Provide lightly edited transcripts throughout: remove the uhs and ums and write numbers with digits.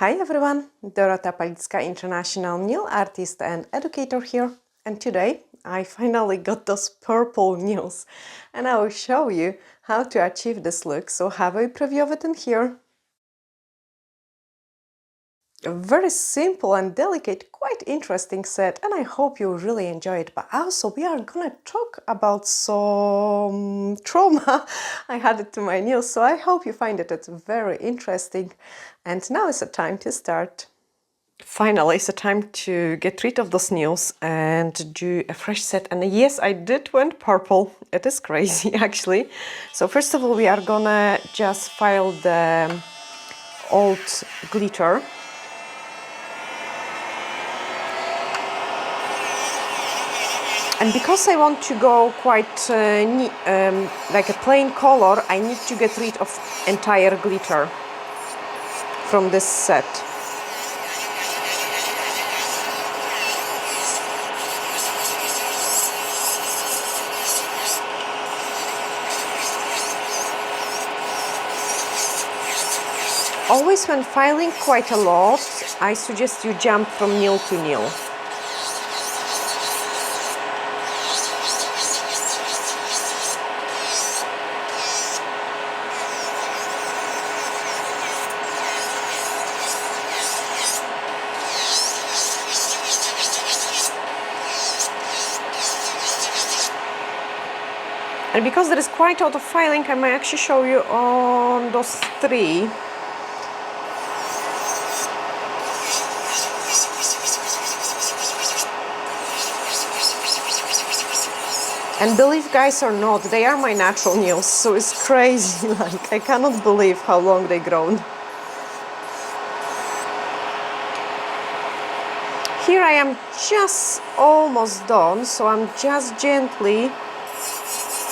Hi everyone, Dorota International nail artist and educator here, and today I finally got those purple nails and I will show you how to achieve this look, so have a preview of it in here. A very simple and delicate, quite interesting set, and I hope you really enjoy it. But also we are gonna talk about some trauma I had to my nails, so I hope you find it very interesting. And now is the time to start. Finally, it's the time to get rid of those nails and do a fresh set. And yes, I did went purple. It is crazy actually. So first of all, we are gonna just file the old glitter. And because I want to go quite like a plain color, I need to get rid of entire glitter from this set. Always when filing quite a lot, I suggest you jump from nail to nail. And because there is quite a lot of filing, I might actually show you on those three. And believe guys or not, they are my natural nails, so it's crazy, like I cannot believe how long they've grown. Here I am just almost done, so I'm just gently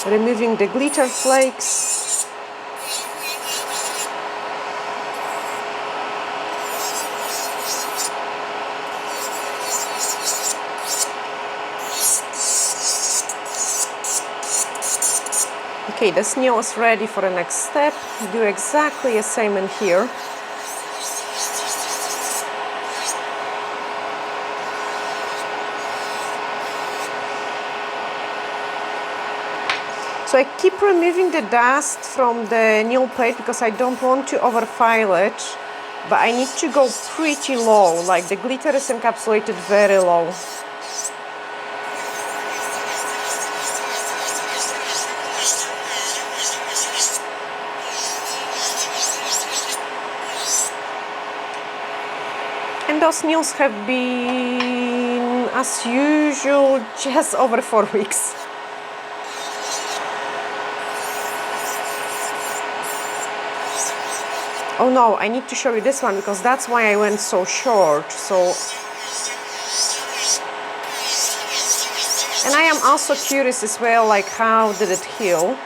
removing the glitter flakes. Okay, this nail is ready for the next step. Do exactly the same in here. So I keep removing the dust from the nail plate because I don't want to overfile it, but I need to go pretty low, like the glitter is encapsulated very low. And those nails have been, as usual, just over 4 weeks. Oh no, I need to show you this one because that's why I went so short. And I am also curious as well, like how did it heal?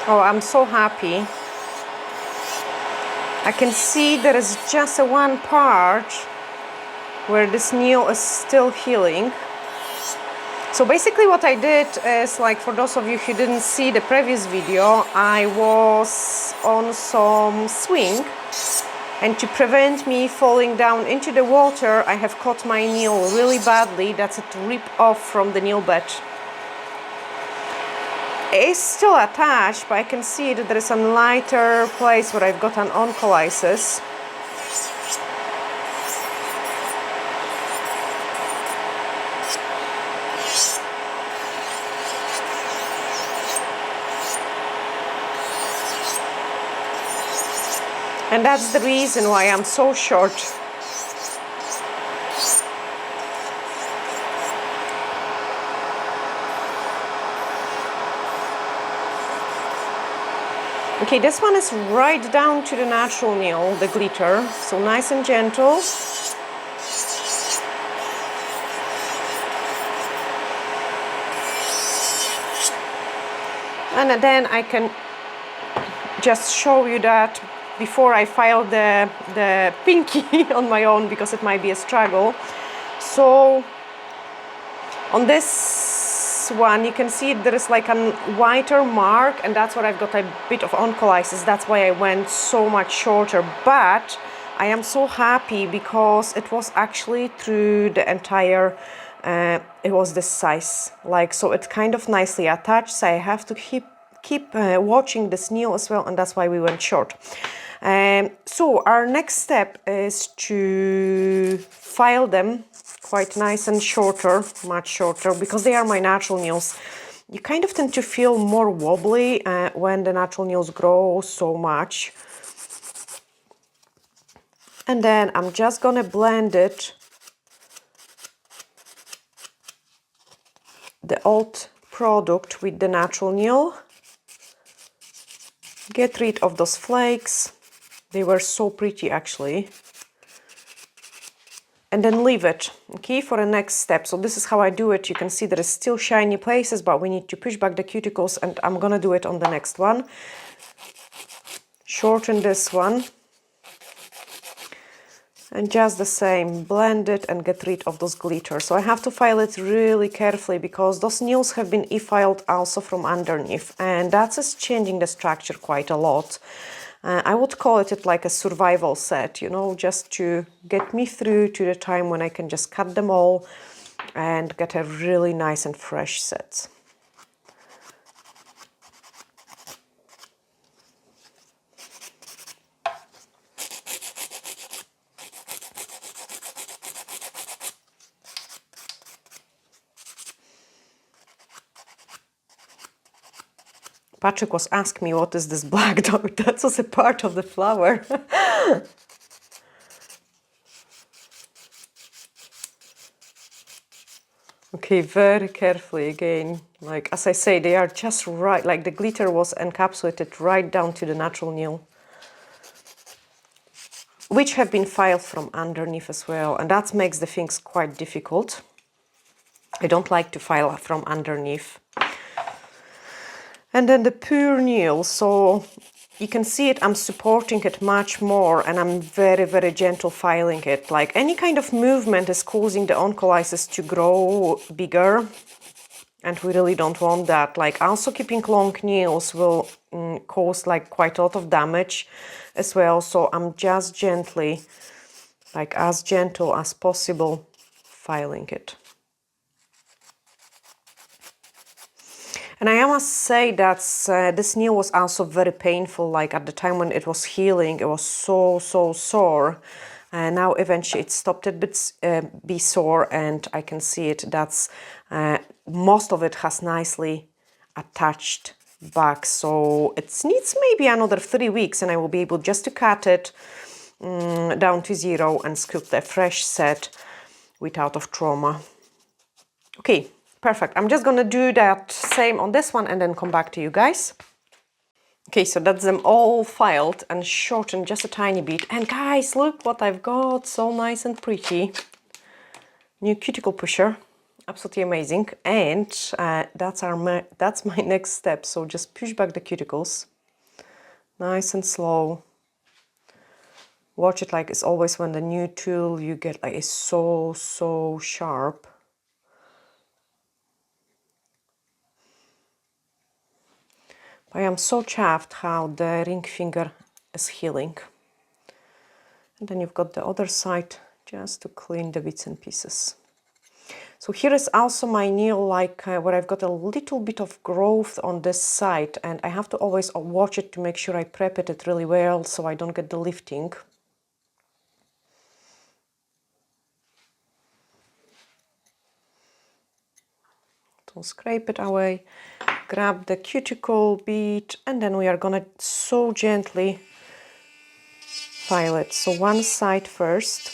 Oh, I'm so happy. I can see there is just one part where this nail is still healing. So basically what I did is, like for those of you who didn't see the previous video, I was on some swing, and to prevent me falling down into the water, I have cut my nail really badly. That's it, rip off from the nail bed. It's still attached, but I can see that there is a lighter place where I've got an onycholysis. And that's the reason why I'm so short. Okay, this one is right down to the natural nail, the glitter, so nice and gentle. And then I can just show you that before I file the pinky on my own, because it might be a struggle. So on this one, you can see there is like a whiter mark, and that's where I've got a bit of onycholysis. That's why I went so much shorter. But I am so happy because it was actually through the entire, it was this size. Like, so it's kind of nicely attached. So I have to keep watching this nail as well, and that's why we went short. So our next step is to file them quite nice and shorter, much shorter, because they are my natural nails. You kind of tend to feel more wobbly when the natural nails grow so much. And then I'm just gonna blend it, the old product with the natural nail. Get rid of those flakes. They were so pretty actually. And then leave it, okay, for the next step. So this is how I do it. You can see there is still shiny places, but we need to push back the cuticles, and I'm gonna do it on the next one. Shorten this one. And just the same, blend it and get rid of those glitter. So I have to file it really carefully because those nails have been e-filed also from underneath, and that's changing the structure quite a lot. I would call it like a survival set, you know, just to get me through to the time when I can just cut them all and get a really nice and fresh set. Patrick was asking me, what is this black dot? That was a part of the flower. Okay, very carefully again. Like, as I say, they are just right, like the glitter was encapsulated right down to the natural nail, which have been filed from underneath as well. And that makes the things quite difficult. I don't like to file from underneath. And then the pure nail, so you can see it, I'm supporting it much more, and I'm very, very gentle filing it. Like, any kind of movement is causing the onycholysis to grow bigger, and we really don't want that. Like, also keeping long nails will cause like quite a lot of damage as well. So I'm just gently, like as gentle as possible, filing it. And I must say that this nail was also very painful. Like, at the time when it was healing, it was so sore. And now eventually it stopped a bit be sore, and I can see it. That's most of it has nicely attached back. So it needs maybe another 3 weeks, and I will be able just to cut it down to 0 and sculpt a fresh set without of trauma. Okay. Perfect. I'm just gonna do that same on this one and then come back to you guys. Okay, so that's them all filed and shortened just a tiny bit. And guys, look what I've got. So nice and pretty. New cuticle pusher. Absolutely amazing. And that's my next step. So just push back the cuticles. Nice and slow. Watch it, like it's always when the new tool you get like is so sharp. I am so chuffed how the ring finger is healing. And then you've got the other side just to clean the bits and pieces. So here is also my nail, like where I've got a little bit of growth on this side, and I have to always watch it to make sure I prep it really well so I don't get the lifting. So scrape it away. Grab the cuticle bit, and then we are gonna so gently file it. So one side first.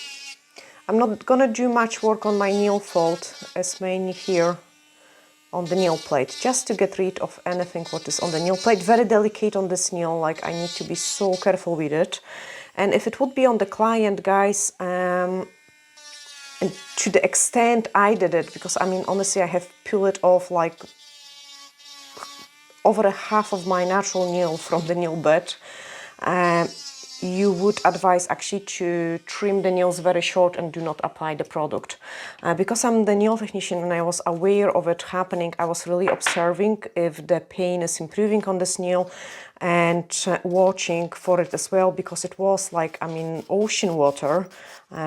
I'm not gonna do much work on my nail fold, as mainly here on the nail plate, just to get rid of anything what is on the nail plate. Very delicate on this nail, like I need to be so careful with it. And if it would be on the client, guys, and to the extent I did it, because I mean honestly I have peeled it off like over a half of my natural nail from the nail bed, you would advise actually to trim the nails very short and do not apply the product. Because I'm the nail technician and I was aware of it happening, I was really observing if the pain is improving on this nail and watching for it as well, because it was like, I mean, ocean water,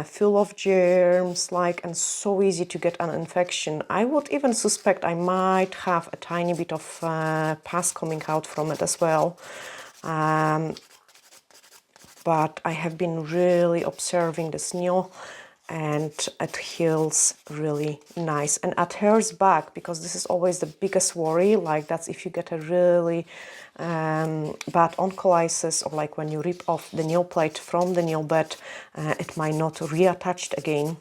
full of germs, like, and so easy to get an infection. I would even suspect I might have a tiny bit of pus coming out from it as well. But I have been really observing this nail and it heals really nice and adheres back, because this is always the biggest worry, like that's if you get a really bad onycholysis, or like when you rip off the nail plate from the nail bed, it might not reattach again.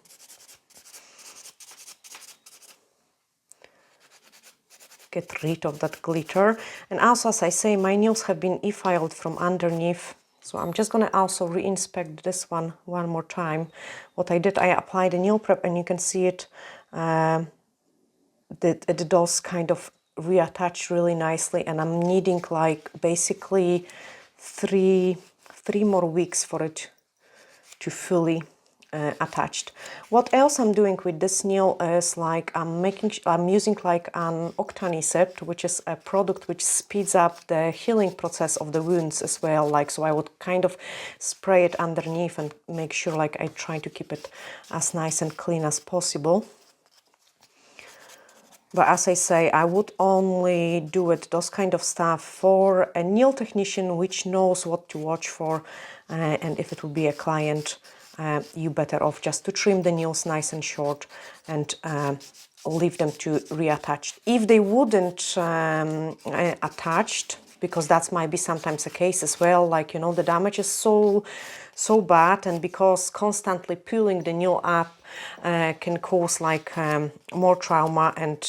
Get rid of that glitter. And also, as I say, my nails have been e-filed from underneath. So I'm just gonna also re-inspect this one more time. What I did, I applied a nail prep, and you can see it, that it does kind of reattach really nicely, and I'm needing like basically three more weeks for it to fully attached. What else I'm doing with this nail is like I'm using like an onycholysis, which is a product which speeds up the healing process of the wounds as well. Like, so I would kind of spray it underneath and make sure like I try to keep it as nice and clean as possible. But as I say, I would only do it, those kind of stuff, for a nail technician which knows what to watch for, and if it will be a client, you better off just to trim the nails nice and short and leave them to reattach. If they wouldn't attached, because that might be sometimes the case as well, like, you know, the damage is so bad, and because constantly pulling the nail up can cause like more trauma and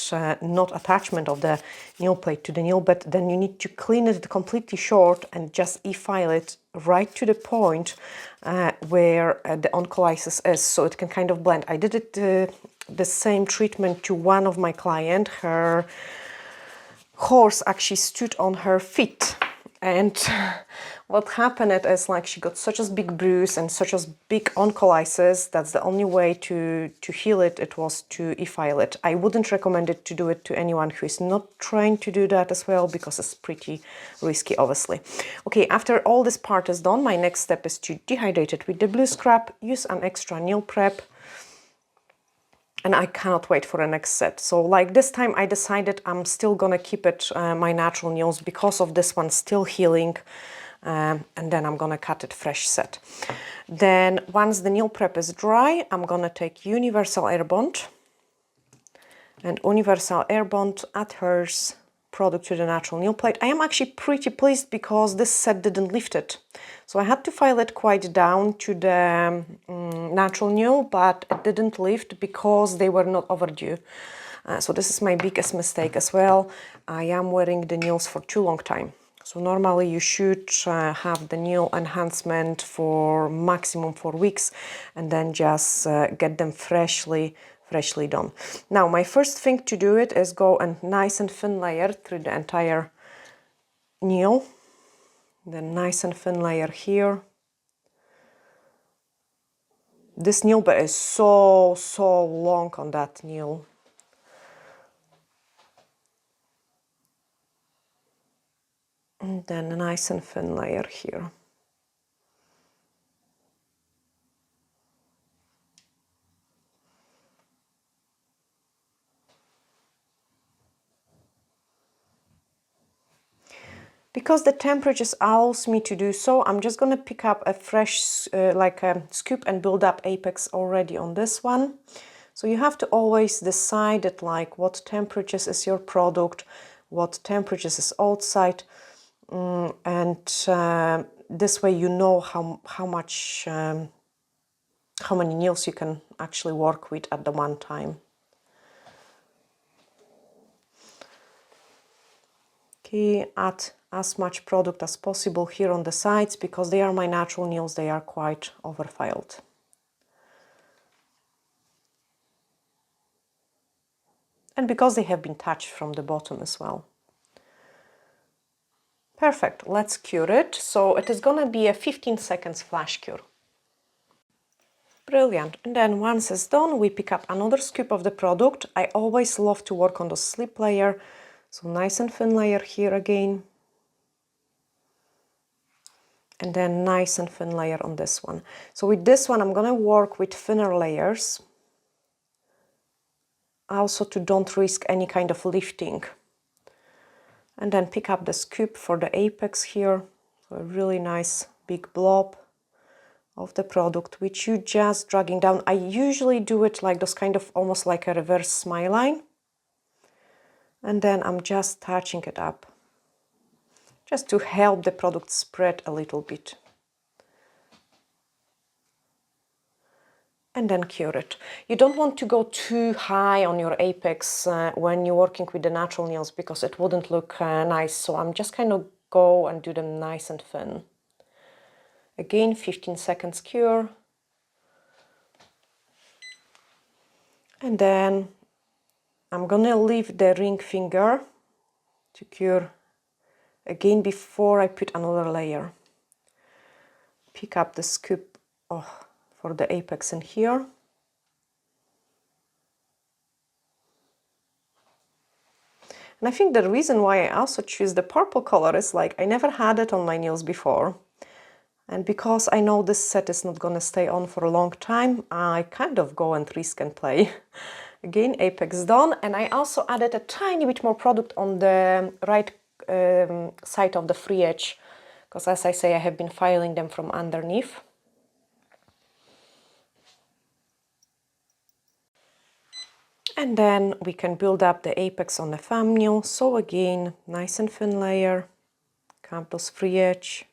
not attachment of the nail plate to the nail bed, then you need to clean it completely short and just e-file it right to the point where the onycholysis is, so it can kind of blend. I did it the same treatment to one of my clients. Her horse actually stood on her feet, and what happened is like she got such a big bruise and such a big onycholysis. That's the only way to heal it. It was to e-file it. I wouldn't recommend it to do it to anyone who is not trying to do that as well, because it's pretty risky, obviously. Okay, after all this part is done, my next step is to dehydrate it with the blue scrub, use an extra nail prep, and I cannot wait for the next set. So like this time I decided I'm still gonna keep it my natural nails because of this one still healing, and then I'm gonna cut it fresh set. Then once the nail prep is dry, I'm gonna take Universal Air Bond, and Universal Air Bond adheres product to the natural nail plate. I am actually pretty pleased because this set didn't lift it. So I had to file it quite down to the natural nail, but it didn't lift because they were not overdue. So this is my biggest mistake as well. I am wearing the nails for too long time. So normally you should have the nail enhancement for maximum 4 weeks, and then just get them freshly done. Now my first thing to do it is go and nice and thin layer through the entire nail. Then nice and thin layer here. This nail bed is so long on that nail. And then a nice and thin layer here. Because the temperature allows me to do so, I'm just going to pick up a fresh, like a scoop, and build up apex already on this one. So you have to always decide it, like what temperatures is your product, what temperatures is outside, and this way you know how many nails you can actually work with at the one time. Okay, add as much product as possible here on the sides, because they are my natural nails, they are quite overfiled. And because they have been touched from the bottom as well. Perfect, let's cure it. So it is gonna be a 15 seconds flash cure. Brilliant. And then once it's done, we pick up another scoop of the product. I always love to work on the slip layer. So nice and thin layer here again. And then nice and thin layer on this one. So with this one, I'm gonna work with thinner layers. Also to don't risk any kind of lifting. And then pick up the scoop for the apex here. A really nice big blob of the product, which you just dragging down. I usually do it like those kind of almost like a reverse smile line. And then I'm just touching it up, just to help the product spread a little bit. And then cure it. You don't want to go too high on your apex when you're working with the natural nails, because it wouldn't look nice. So I'm just kind of go and do them nice and thin. Again, 15 seconds cure. And then I'm gonna leave the ring finger to cure again before I put another layer. Pick up the scoop for the apex in here. And I think the reason why I also choose the purple color is like I never had it on my nails before. And because I know this set is not gonna stay on for a long time, I kind of go and risk and play. Again, apex done. And I also added a tiny bit more product on the right side of the free edge, because as I say, I have been filing them from underneath. And then we can build up the apex on the thumbnail. So again, nice and thin layer, come those free edge.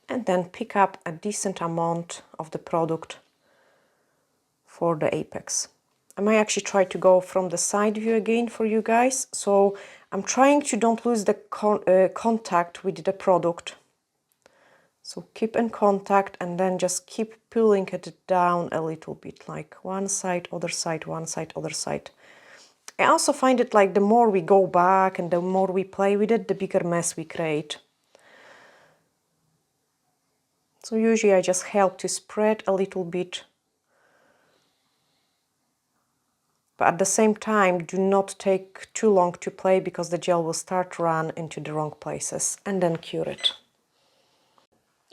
And then pick up a decent amount of the product for the apex. I might actually try to go from the side view again for you guys. So I'm trying to don't lose the contact with the product. So keep in contact and then just keep pulling it down a little bit, like one side, other side, one side, other side. I also find it like the more we go back and the more we play with it, the bigger mess we create. So usually I just help to spread a little bit. But at the same time, do not take too long to play, because the gel will start to run into the wrong places, and then cure it.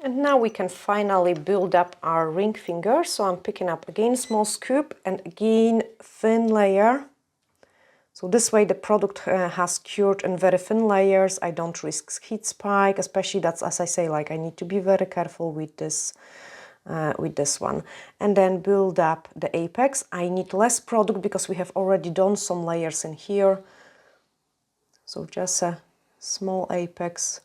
And now we can finally build up our ring finger. So I'm picking up again small scoop and again thin layer. So this way the product has cured in very thin layers. I don't risk heat spike, especially that's, as I say, like I need to be very careful with this one. And then build up the apex. I need less product because we have already done some layers in here. So just a small apex.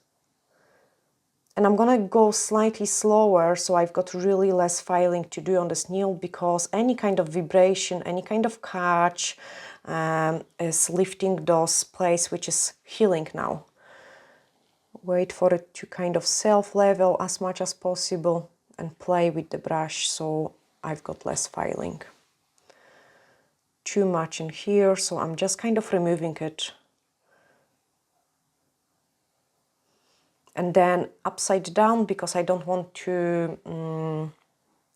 And I'm gonna go slightly slower, so I've got really less filing to do on this nail, because any kind of vibration, any kind of catch is lifting those places, which is healing now. Wait for it to kind of self-level as much as possible and play with the brush, so I've got less filing. Too much in here, so I'm just kind of removing it. And then upside down, because I don't want to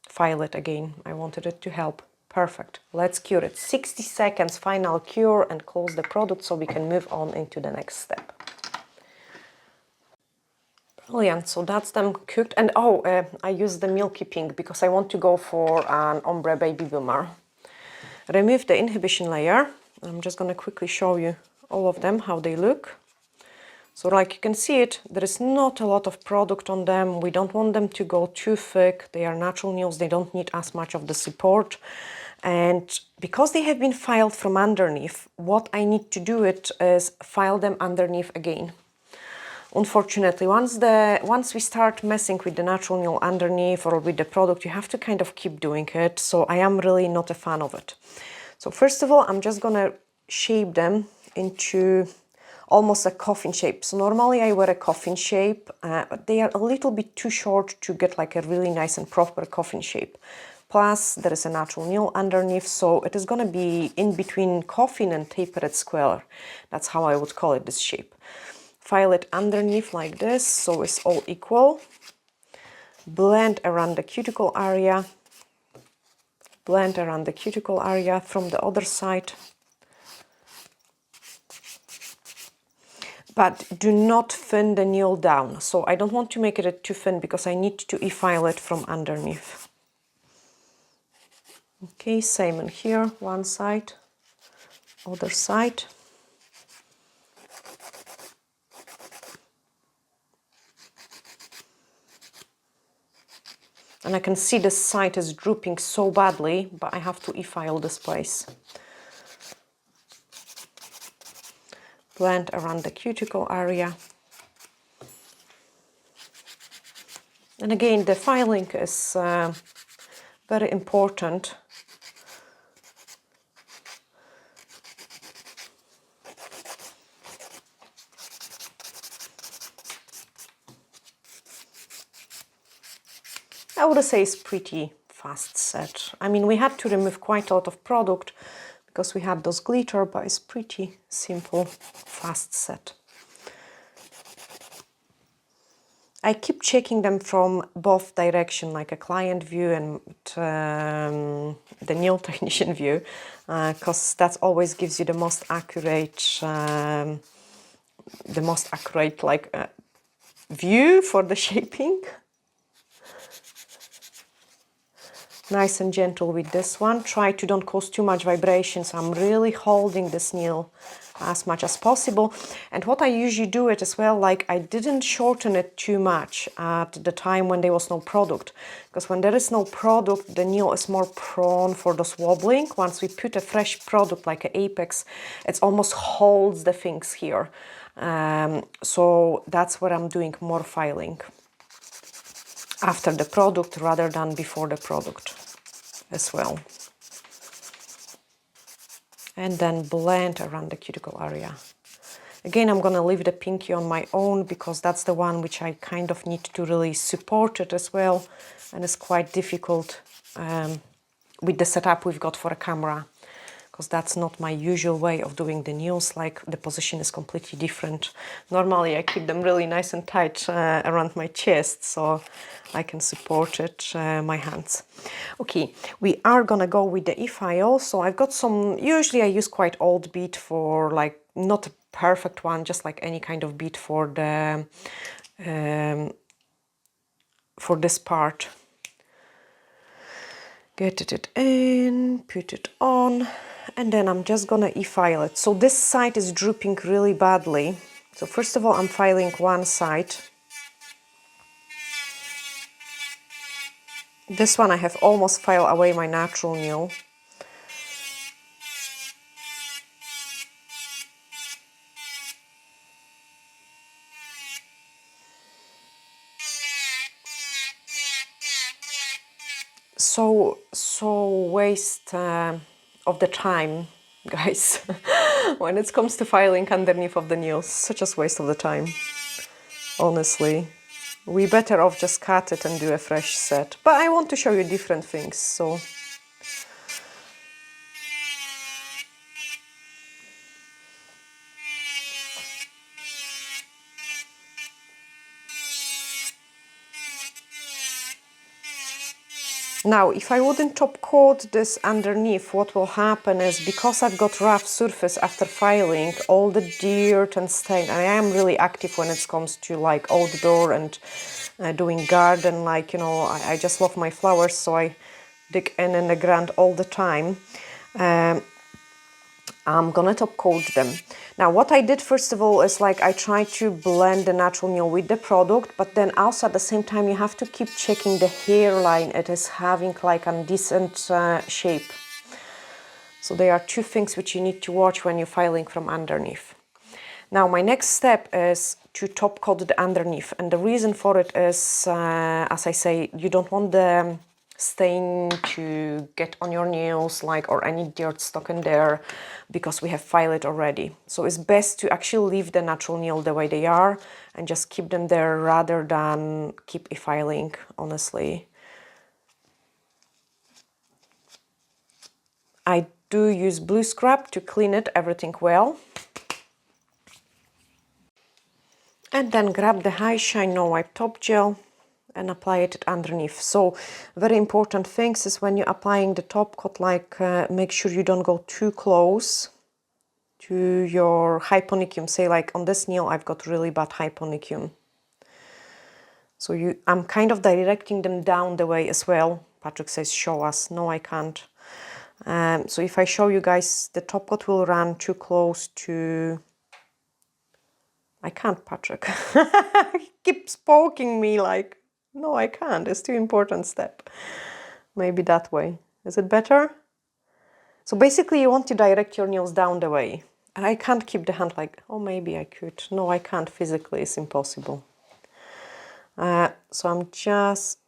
file it again. I wanted it to help. Perfect. Let's cure it. 60 seconds final cure and close the product so we can move on into the next step. Brilliant. So that's them cooked. And I use the milky pink because I want to go for an ombre baby boomer. Remove the inhibition layer. I'm just going to quickly show you all of them, how they look. So like you can see it, there is not a lot of product on them. We don't want them to go too thick. They are natural nails. They don't need as much of the support. And because they have been filed from underneath, what I need to do is file them underneath again. Unfortunately, once we start messing with the natural nail underneath or with the product, you have to kind of keep doing it. So I am really not a fan of it. So first of all, I'm just gonna shape them into almost a coffin shape. So normally I wear a coffin shape, but they are a little bit too short to get like a really nice and proper coffin shape. Plus, there is a natural nail underneath, so it is going to be in between coffin and tapered square. That's how I would call it, this shape. File it underneath like this, so it's all equal. Blend around the cuticle area. Blend around the cuticle area from the other side. But do not thin the nail down. So I don't want to make it too thin because I need to e-file it from underneath. Okay, same in here, one side, other side. And I can see this side is drooping so badly, but I have to e-file this place. Blend around the cuticle area. And again, the filing is very important. I would say it's pretty fast set. I mean, we had to remove quite a lot of product because we had those glitter, but it's pretty simple, fast set. I keep checking them from both direction, like a client view and the nail technician view, because that always gives you the most accurate, view for the shaping. Nice and gentle with this one. Try to don't cause too much vibrations. I'm really holding this nail as much as possible. And what I usually do it as well, like I didn't shorten it too much at the time when there was no product. Because when there is no product, the nail is more prone for those wobbling. Once we put a fresh product like an Apex, it almost holds the things here. So that's where I'm doing more filing. After the product rather than before the product as well. And then blend around the cuticle area. Again, I'm going to leave the pinky on my own because that's the one which I kind of need to really support it as well. And it's quite difficult with the setup we've got for a camera, because that's not my usual way of doing the nails, like the position is completely different. Normally I keep them really nice and tight around my chest so I can support it, my hands. Okay, we are gonna go with the e-file. So I've got some, usually I use quite old bead for like, not a perfect one, just like any kind of bead for the, for this part. Get it in, put it on. And then I'm just gonna e-file it. So this side is drooping really badly. So first of all, I'm filing one side. This one I have almost filed away my natural nail. So waste of the time, guys. When it comes to filing underneath of the nails, such a waste of the time, honestly. We better off just cut it and do a fresh set. But I want to show you different things, so. Now, if I wouldn't top coat this underneath, what will happen is, because I've got rough surface after filing, all the dirt and stain, and I am really active when it comes to like outdoor and doing garden, like, you know, I just love my flowers, so I dig in the ground all the time. I'm gonna top coat them. Now what I did first of all is like I tried to blend the natural nail with the product, but then also at the same time you have to keep checking the hairline. It is having like a decent shape. So there are two things which you need to watch when you're filing from underneath. Now my next step is to top coat the underneath, and the reason for it is, as I say, you don't want the stain to get on your nails, like, or any dirt stuck in there, because we have filed it already. So it's best to actually leave the natural nail the way they are and just keep them there rather than keep e-filing, honestly. I do use blue scrub to clean it, everything well. And then grab the High Shine No Wipe Top Gel and apply it underneath. So very important things is when you're applying the top coat, like make sure you don't go too close to your hyponychium. Say like on this nail I've got really bad hyponychium. So I'm kind of directing them down the way as well. Patrick says show us. No, I can't. So if I show you guys, the top coat will run too close to... I can't, Patrick. He keeps poking me like, no, I can't. It's too important step. Maybe that way. Is it better? So basically you want to direct your nails down the way. And I can't keep the hand like, oh, maybe I could. No, I can't physically. It's impossible. So I'm just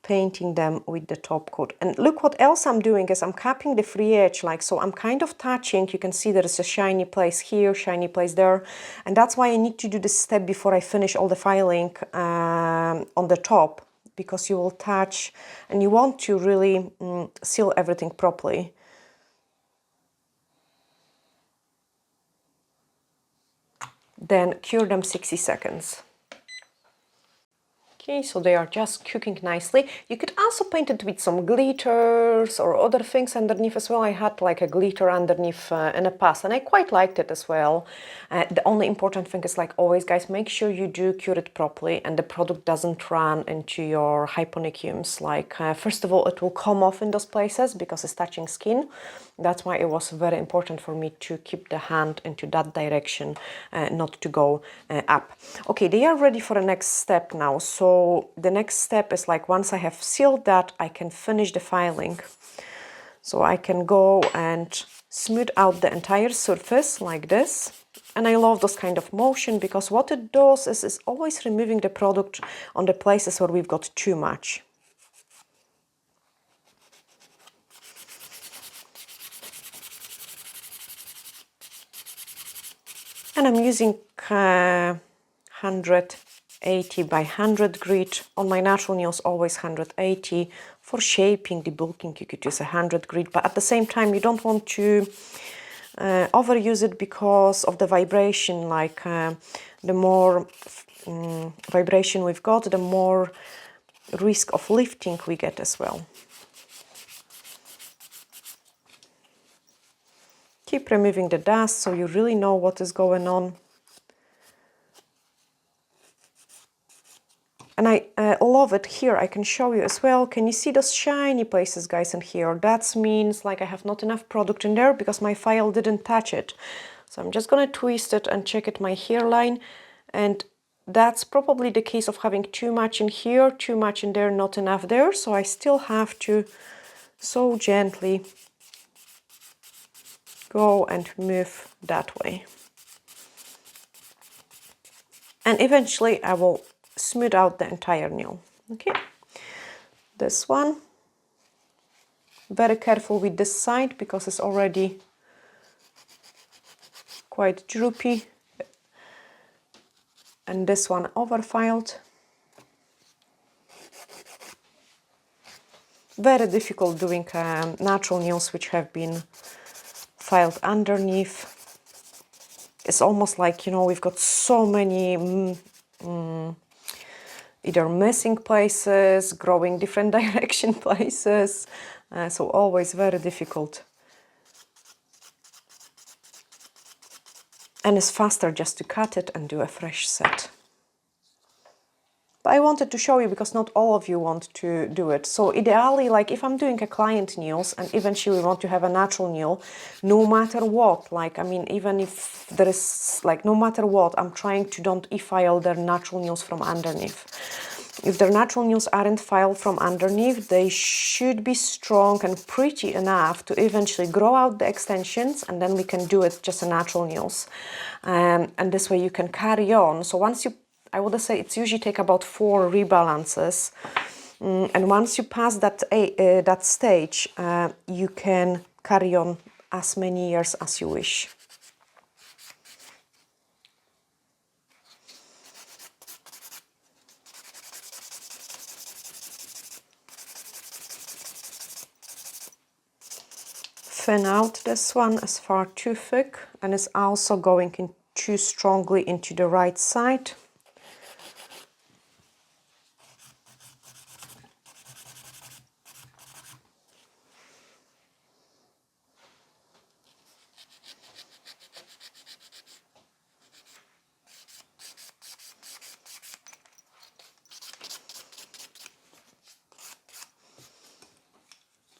painting them with the top coat. And look what else I'm doing is I'm capping the free edge, like so. I'm kind of touching. You can see there is a shiny place here, shiny place there, and that's why I need to do this step before I finish all the filing on the top, because you will touch and you want to really seal everything properly. Then cure them 60 seconds. Okay, so they are just cooking nicely. You could also paint it with some glitters or other things underneath as well. I had like a glitter underneath in the past and I quite liked it as well. The only important thing is, like always guys, make sure you do cure it properly and the product doesn't run into your hyponychiums. Like first of all, it will come off in those places because it's touching skin. That's why it was very important for me to keep the hand into that direction, not to go up. Okay, they are ready for the next step now. So the next step is like once I have sealed that, I can finish the filing. So I can go and smooth out the entire surface like this. And I love this kind of motion because what it does is always removing the product on the places where we've got too much. And I'm using 180 by 100 grit. On my natural nails, always 180. For shaping, debulking, you could use 100 grit. But at the same time, you don't want to overuse it because of the vibration. Like the more vibration we've got, the more risk of lifting we get as well. Keep removing the dust so you really know what is going on. And I love it here. I can show you as well. Can you see those shiny places, guys, in here? That means like I have not enough product in there because my file didn't touch it. So I'm just going to twist it and check it my hairline. And that's probably the case of having too much in here, too much in there, not enough there. So I still have to so gently go and move that way. And eventually I will smooth out the entire nail. Okay, this one, very careful with this side because it's already quite droopy, and this one overfiled. Very difficult doing natural nails which have been filed underneath. It's almost like, you know, we've got so many either missing places, growing different direction places, so always very difficult. And it's faster just to cut it and do a fresh set. But I wanted to show you because not all of you want to do it. So ideally, like if I'm doing a client nails and eventually we want to have a natural nail, no matter what, like, I mean, even if there is, like, no matter what, I'm trying to don't e-file their natural nails from underneath. If their natural nails aren't filed from underneath, they should be strong and pretty enough to eventually grow out the extensions, and then we can do it just a natural nails. And this way you can carry on. So once you, I would say it's usually take about 4 rebalances. And once you pass that, that stage, you can carry on as many years as you wish. thin out this one as far too thick, and it's also going in too strongly into the right side.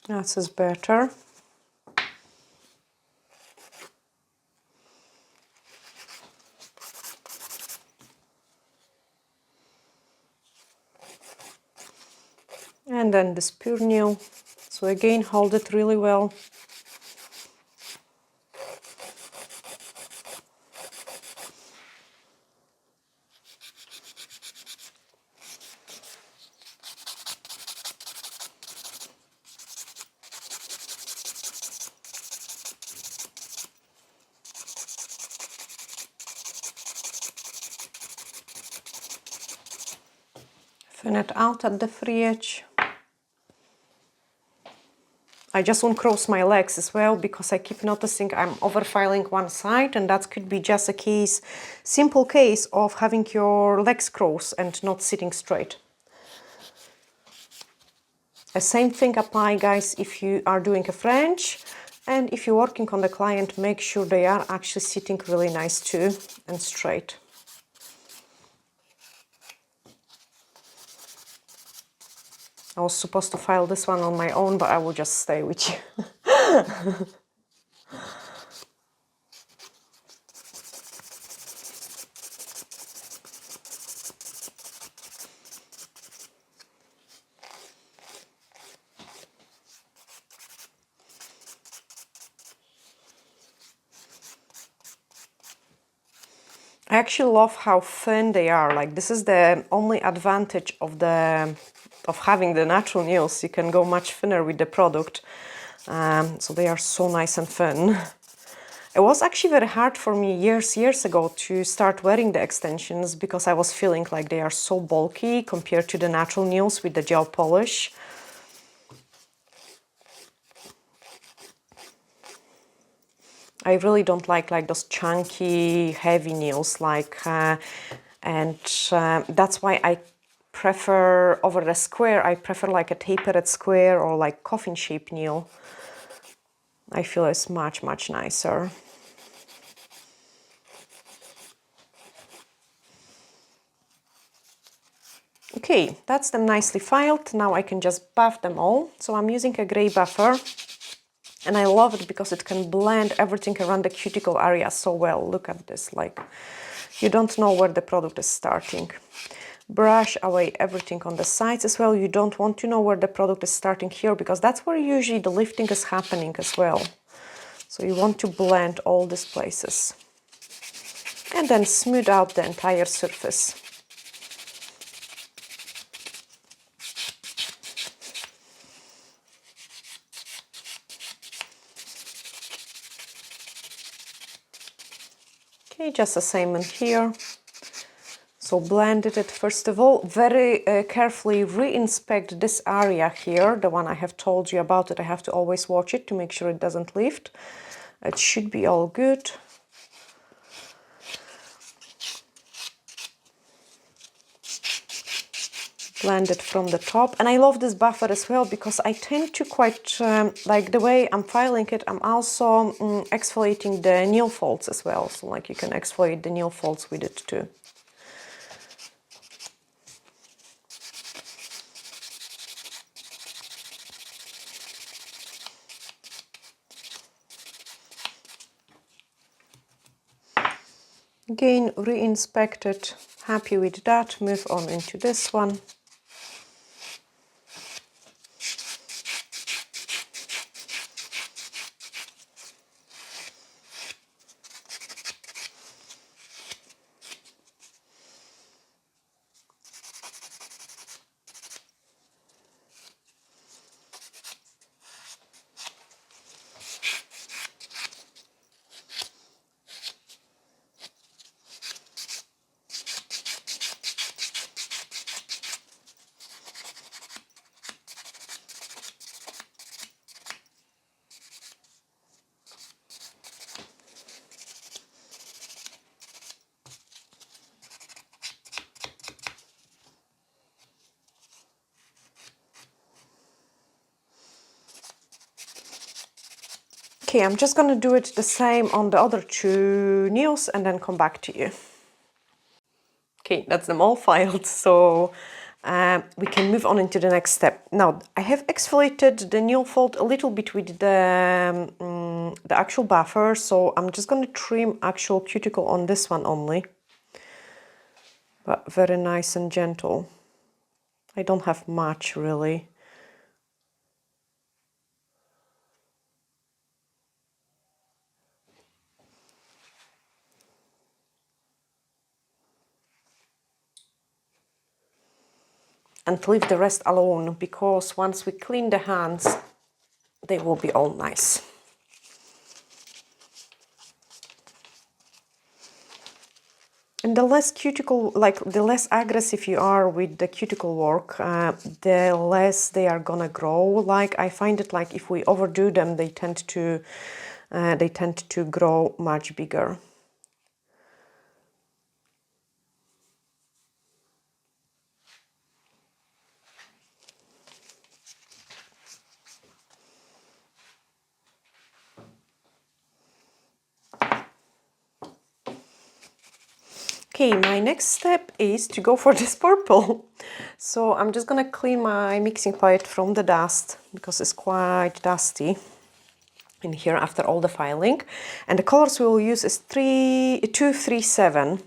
That is better. And then this pure nail. So again, hold it really well. Thin it out at the free edge. I just won't cross my legs as well, because I keep noticing I'm overfiling one side, and that could be just a case, simple case of having your legs cross and not sitting straight. The same thing apply, guys, if you are doing a French, and if you're working on the client, make sure they are actually sitting really nice too and straight. I was supposed to file this one on my own, but I will just stay with you. I actually love how thin they are. Like, this is the only advantage of having the natural nails. You can go much thinner with the product. So they are so nice and thin. It was actually very hard for me years ago to start wearing the extensions, because I was feeling like they are so bulky compared to the natural nails with the gel polish. I really don't like those chunky, heavy nails, that's why I prefer, over the square, I prefer like a tapered square or like coffin shape nail. I feel it's much nicer. Okay, that's them nicely filed. Now I can just buff them all. So I'm using a gray buffer, and I love it because it can blend everything around the cuticle area so well. Look at this, like, you don't know where the product is starting. Brush away everything on the sides as well. You don't want to know where the product is starting here, because that's where usually the lifting is happening as well. So you want to blend all these places. And then smooth out the entire surface. Okay, just the same in here. So blended it first of all. Very carefully re-inspect this area here, the one I have told you about it. I have to always watch it to make sure it doesn't lift. It should be all good. Blend it from the top. And I love this buffer as well, because I tend to quite, like the way I'm filing it, I'm also exfoliating the nail folds as well. So like you can exfoliate the nail folds with it too. Again, re-inspect it. Happy with that. Move on into this one. Okay, I'm just gonna do it the same on the other two nails and then come back to you. Okay, that's them all filed, so we can move on into the next step. Now, I have exfoliated the nail fold a little bit with the actual buffer, so I'm just gonna trim actual cuticle on this one only, but very nice and gentle. I don't have much really. And leave the rest alone, because once we clean the hands, they will be all nice. And the less cuticle, like the less aggressive you are with the cuticle work, the less they are gonna grow. Like I find it like if we overdo them, they tend to grow much bigger. Okay, my next step is to go for this purple. So I'm just gonna clean my mixing palette from the dust, because it's quite dusty in here after all the filing. And the colors we will use is 237.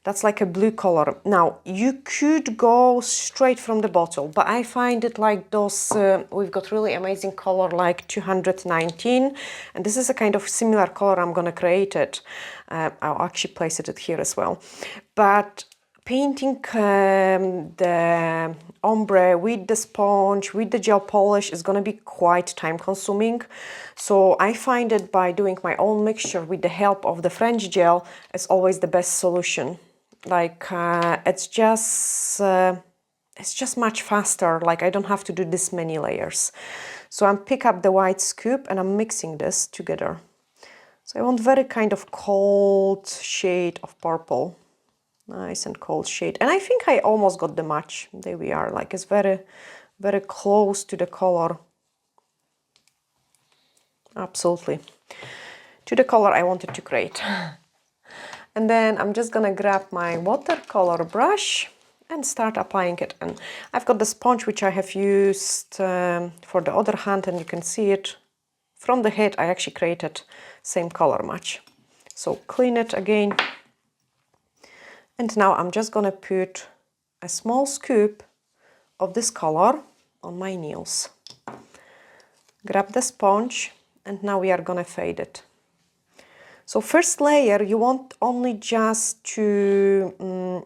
That's like a blue color. Now, you could go straight from the bottle, but I find it like those, we've got really amazing color like 219, and this is a kind of similar color I'm gonna create it. I'll actually place it here as well. But painting the ombre with the sponge, with the gel polish is gonna be quite time consuming. So I find it by doing my own mixture with the help of the French gel is always the best solution. Like it's just much faster. Like I don't have to do this many layers. So I'm pick up the white scoop and I'm mixing this together. So I want very kind of cold shade of purple. Nice and cold shade. And I think I almost got the match. There we are. Like it's very, very close to the color. Absolutely. To the color I wanted to create. And then I'm just gonna grab my watercolor brush and start applying it. And I've got the sponge which I have used for the other hand, and you can see it from the head. I actually created same color match. So clean it again. And now I'm just gonna put a small scoop of this color on my nails. Grab the sponge, and now we are gonna fade it. So first layer, you want only just to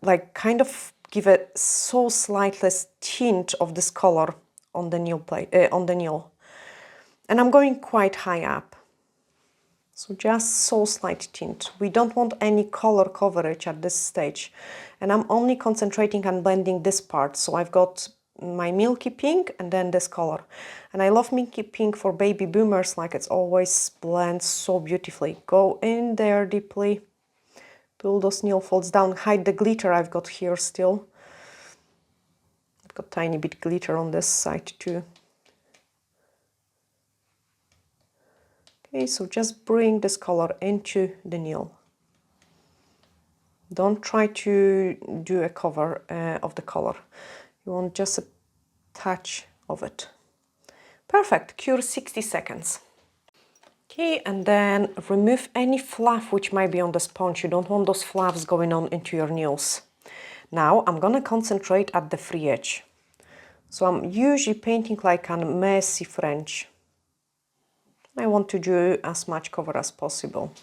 like kind of give a so slightly tint of this color on the nail plate, on the nail. And I'm going quite high up. So just so slight tint. We don't want any color coverage at this stage. And I'm only concentrating on blending this part. So I've got my milky pink and then this color. And I love milky pink for baby boomers, like it's always blends so beautifully. Go in there deeply, pull those nail folds down, hide the glitter I've got here still. I've got tiny bit glitter on this side too. Okay, so just bring this color into the nail. Don't try to do a cover of the color. You want just a touch of it. Perfect, cure 60 seconds. Okay, and then remove any fluff which might be on the sponge. You don't want those fluffs going on into your nails. Now I'm gonna concentrate at the free edge. So I'm usually painting like a messy French. I want to do as much cover as possible.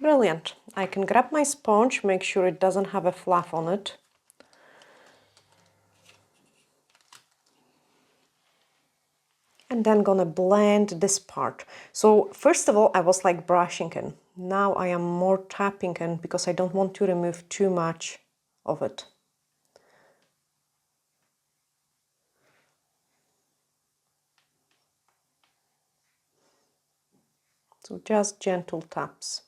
Brilliant. I can grab my sponge, make sure it doesn't have a fluff on it. And then gonna blend this part. So first of all, I was like brushing in. Now I am more tapping in because I don't want to remove too much of it. So just gentle taps.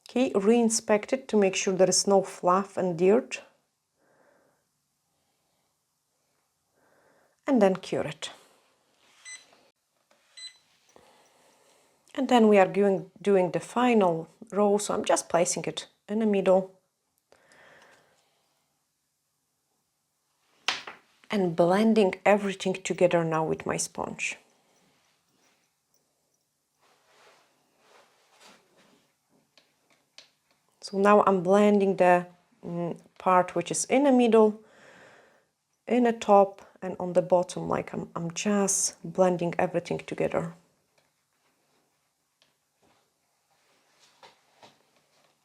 Okay, re-inspect it to make sure there is no fluff and dirt. And then cure it. And then we are doing the final row, so I'm just placing it in the middle and blending everything together now with my sponge. So now I'm blending the part which is in the middle, in the top and on the bottom, like I'm just blending everything together.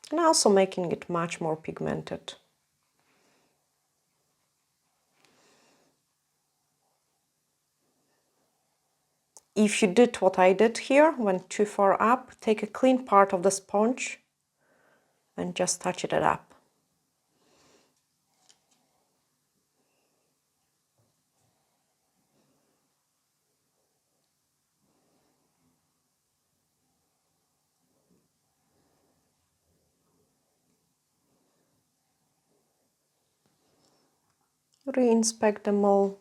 And also making it much more pigmented. If you did what I did here, went too far up, take a clean part of the sponge and just touch it up. Re-inspect them all.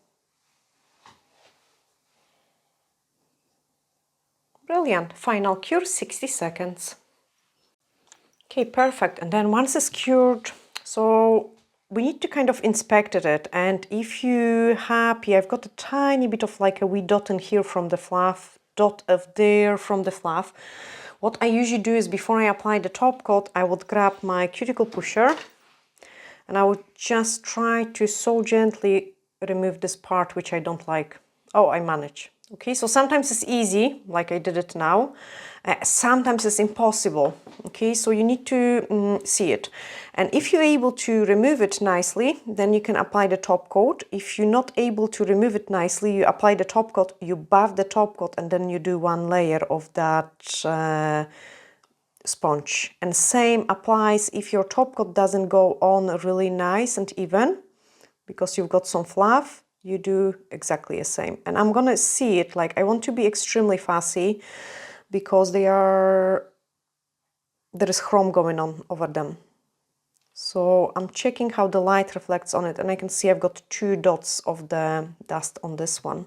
Brilliant. Final cure, 60 seconds. Okay, perfect. And then once it's cured, so we need to kind of inspect it. And if you're happy, I've got a tiny bit of like a wee dot in here from the fluff, dot of there from the fluff. What I usually do is before I apply the top coat, I would grab my cuticle pusher and I would just try to so gently remove this part which I don't like. Oh, I manage. Okay, so sometimes it's easy, like I did it now. Sometimes it's impossible. Okay, so you need to see it. And if you're able to remove it nicely, then you can apply the top coat. If you're not able to remove it nicely, you apply the top coat, you buff the top coat, and then you do one layer of that sponge. And same applies if your top coat doesn't go on really nice and even because you've got some fluff, you do exactly the same. And I'm gonna see it, like I want to be extremely fussy because there is chrome going on over them. So I'm checking how the light reflects on it and I can see I've got 2 dots of the dust on this one.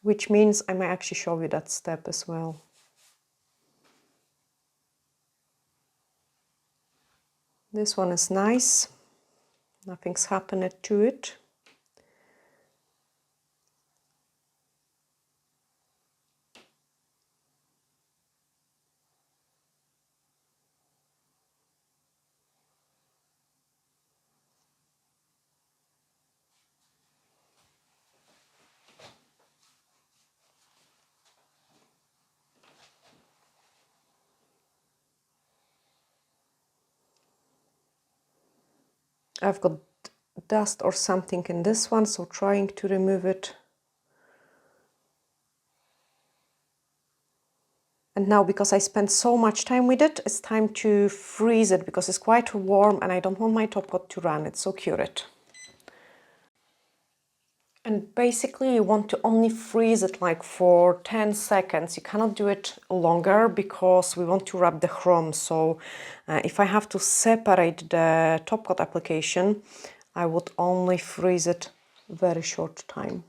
Which means I might actually show you that step as well. This one is nice. Nothing's happened to it. I've got dust or something in this one, so trying to remove it. And now, because I spent so much time with it, it's time to freeze it because it's quite warm and I don't want my top coat to run it, so cure it. And basically you want to only freeze it like for 10 seconds. You cannot do it longer because we want to wrap the chrome. So if I have to separate the top coat application, I would only freeze it very short time.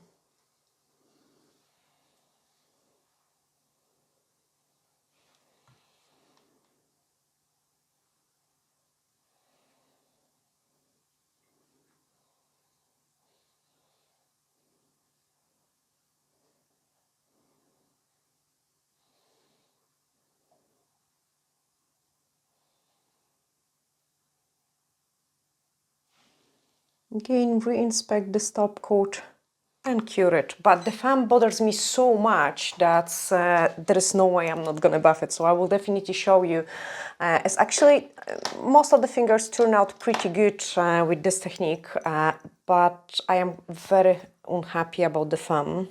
Again, re-inspect this top coat and cure it. But the foam bothers me so much that there is no way I'm not gonna buff it. So I will definitely show you. It's actually, most of the fingers turn out pretty good with this technique, but I am very unhappy about the foam.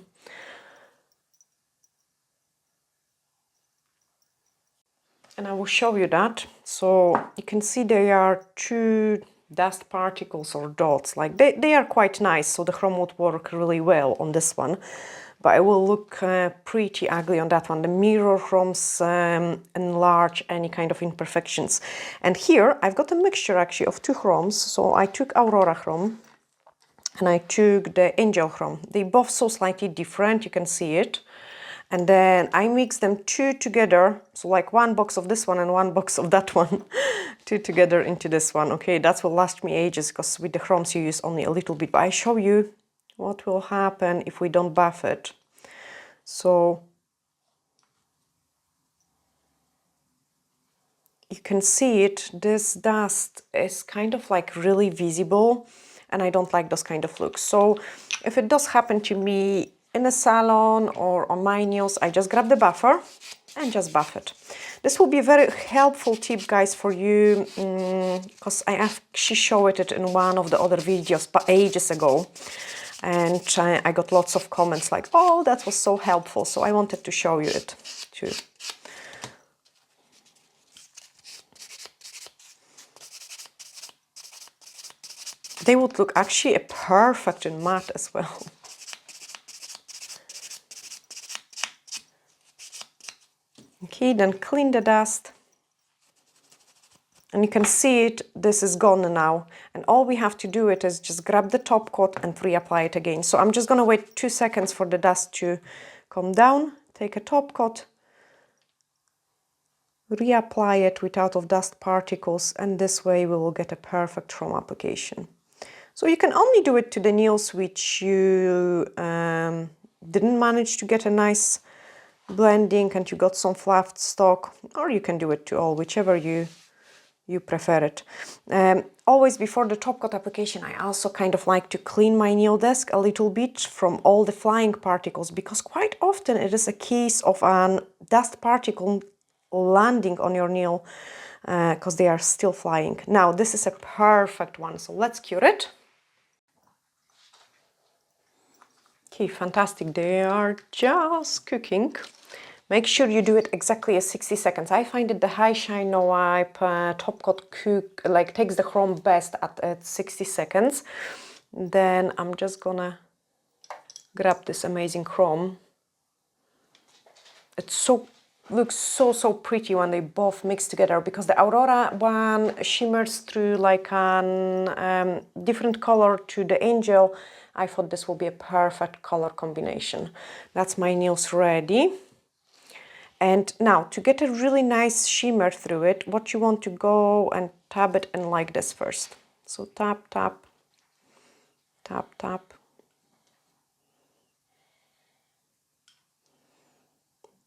And I will show you that. So you can see there are two dust particles or dots, like they are quite nice, so the chrome would work really well on this one, but it will look pretty ugly on that one. The mirror chromes enlarge any kind of imperfections. And here I've got a mixture actually of two chromes. So I took Aurora chrome and I took the Angel chrome. They both so slightly different, you can see it. And then I mix them two together, so like one box of this one and one box of that one, two together into this one. Okay, that will last me ages, because with the chromes you use only a little bit. But I show you what will happen if we don't buff it. So you can see it, this dust is kind of like really visible, and I don't like those kind of looks. So if it does happen to me in a salon or on my nails, I just grab the buffer and just buff it. This will be a very helpful tip, guys, for you, because I actually showed it in one of the other videos but ages ago, and I got lots of comments like, oh, that was so helpful, so I wanted to show you it too. They would look actually perfect in matte as well. Okay, then clean the dust. And you can see it, this is gone now. And all we have to do it is just grab the top coat and reapply it again. So I'm just gonna wait 2 seconds for the dust to come down, take a top coat, reapply it with out of dust particles, and this way we will get a perfect chrome application. So you can only do it to the nails which you didn't manage to get a nice blending and you got some fluffed stock, or you can do it to all, whichever you prefer it. Always before the top coat application, I also kind of like to clean my nail desk a little bit from all the flying particles, because quite often it is a case of a dust particle landing on your nail because they are still flying. Now this is a perfect one, so let's cure it. Okay, fantastic. They are just cooking. Make sure you do it exactly at 60 seconds. I find that the high shine no wipe top coat takes the chrome best at 60 seconds. Then I'm just gonna grab this amazing chrome. It looks so pretty when they both mix together, because the Aurora one shimmers through like an different color to the Angel. I thought this will be a perfect color combination. That's my nails ready. And now to get a really nice shimmer through it, what you want to go and tap it in like this first. So tap, tap, tap, tap.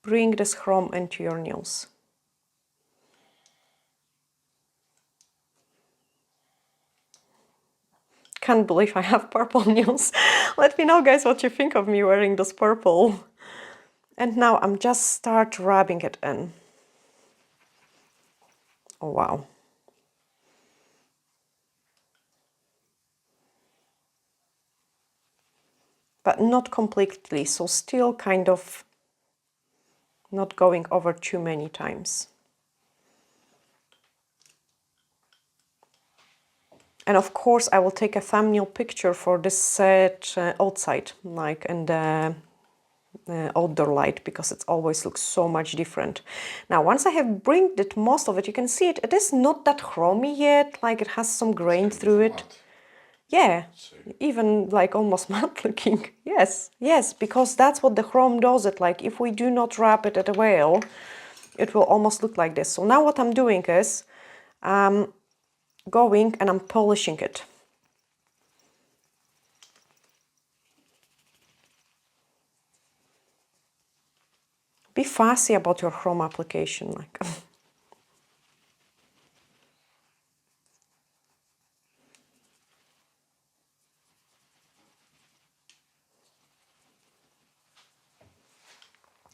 Bring this chrome into your nails. Can't believe I have purple nails. Let me know, guys, what you think of me wearing this purple. And now I'm just start rubbing it in. Oh, wow. But not completely, so still kind of not going over too many times. And of course, I will take a thumbnail picture for this set outside, like in the outdoor light, because it always looks so much different. Now, once I have bringed it, most of it, you can see it, it is not that chromy yet, like it has some grain through it. Yeah, even like almost matte looking. Yes, yes, because that's what the chrome does it. Like if we do not wrap it at a well, it will almost look like this. So now what I'm doing is going and I'm polishing it. Be fussy about your chrome application, like.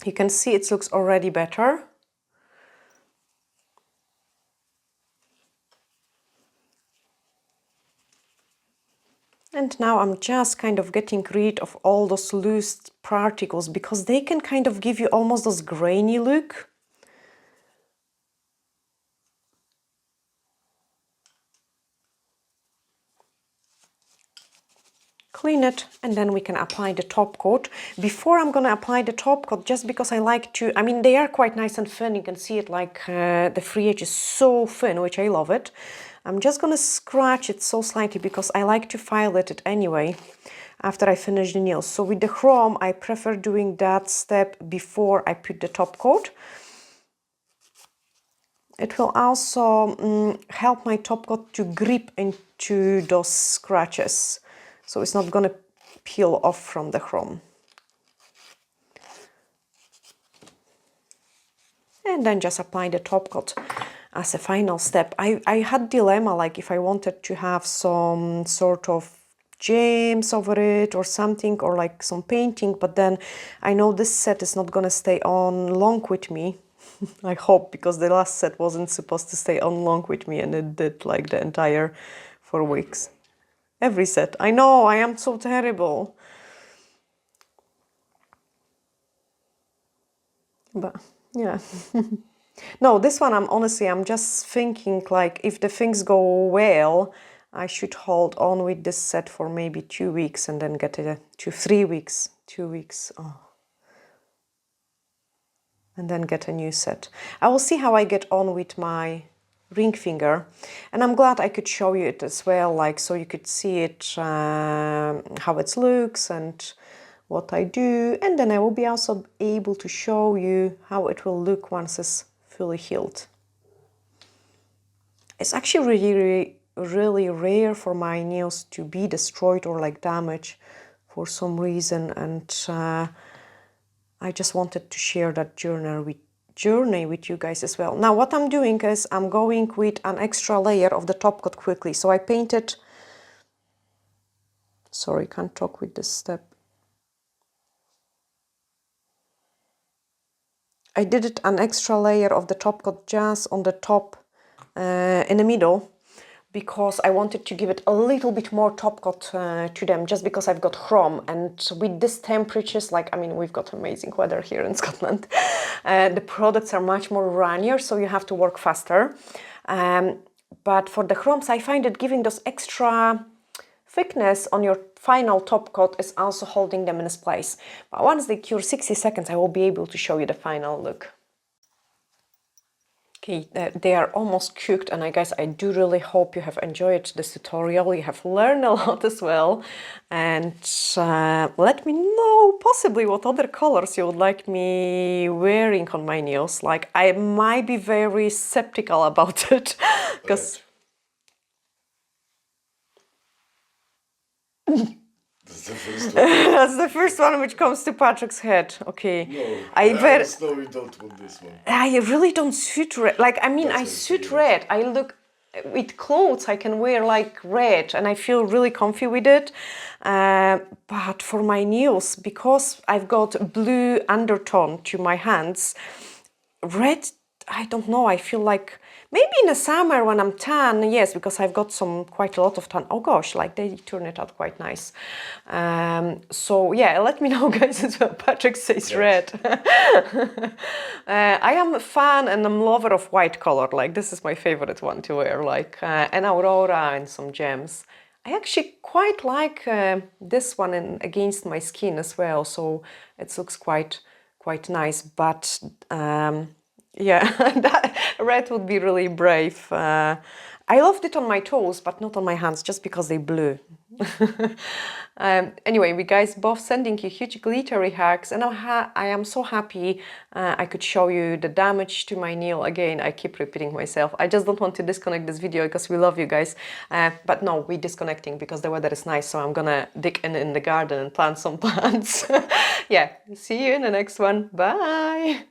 You can see it looks already better. And now I'm just kind of getting rid of all those loose particles because they can kind of give you almost this grainy look. Clean it, and then we can apply the top coat. Before I'm gonna apply the top coat, just because I like to, I mean, they are quite nice and thin. You can see it like the free edge is so thin, which I love it. I'm just gonna scratch it so slightly because I like to file it anyway after I finish the nails. So with the chrome, I prefer doing that step before I put the top coat. It will also help my top coat to grip into those scratches. So it's not gonna peel off from the chrome. And then just apply the top coat as a final step. I had dilemma, like if I wanted to have some sort of gems over it or something, or like some painting, but then I know this set is not gonna stay on long with me. I hope, because the last set wasn't supposed to stay on long with me, and it did like the entire 4 weeks. Every set. I know, I am so terrible. But yeah. No, this one I'm just thinking, like, if the things go well, I should hold on with this set for maybe 2 weeks and then get it to 3 weeks. 2 weeks. Oh. And then get a new set. I will see how I get on with my ring finger, and I'm glad I could show you it as well, like, so you could see it, how it looks and what I do, and then I will be also able to show you how it will look once it's fully healed. It's actually really rare for my nails to be destroyed or like damaged for some reason, and I just wanted to share that journey with you guys as well. Now what I'm doing is I'm going with an extra layer of the top coat quickly. So I painted, sorry, can't talk with this step. I did it an extra layer of the top coat just on the top in the middle, because I wanted to give it a little bit more top coat to them, just because I've got chrome, and with these temperatures, like, I mean, we've got amazing weather here in Scotland, the products are much more runnier, so you have to work faster. But for the chromes, I find that giving those extra thickness on your final top coat is also holding them in its place. But once they cure 60 seconds, I will be able to show you the final look. Okay, they are almost cooked, and I guess I do really hope you have enjoyed this tutorial. You have learned a lot as well, and let me know possibly what other colors you would like me wearing on my nails. Like, I might be very skeptical about it, because That's the first one. that's the first one which comes to Patrick's head. Okay. No, I know you don't want this one. I really don't suit red. Like, I mean, I suit red. I look, with clothes, I can wear like red and I feel really comfy with it. But for my nails, because I've got blue undertone to my hands, red, I don't know, I feel like maybe in the summer when I'm tan, yes, because I've got quite a lot of tan. Oh gosh, like they turn it out quite nice. So yeah, let me know, guys, as well. Patrick says yes. Red. I am a fan and I'm a lover of white color. Like, this is my favorite one to wear, like an aurora and some gems. I actually quite like this one against my skin as well, so it looks quite nice. But yeah, that red would be really brave. I loved it on my toes, but not on my hands, just because they blew. Anyway, we guys both sending you huge glittery hugs, and I am so happy I could show you the damage to my nail again. I keep repeating myself. I just don't want to disconnect this video because we love you guys. But no, we're disconnecting because the weather is nice, so I'm gonna dig in the garden and plant some plants. Yeah, see you in the next one. Bye!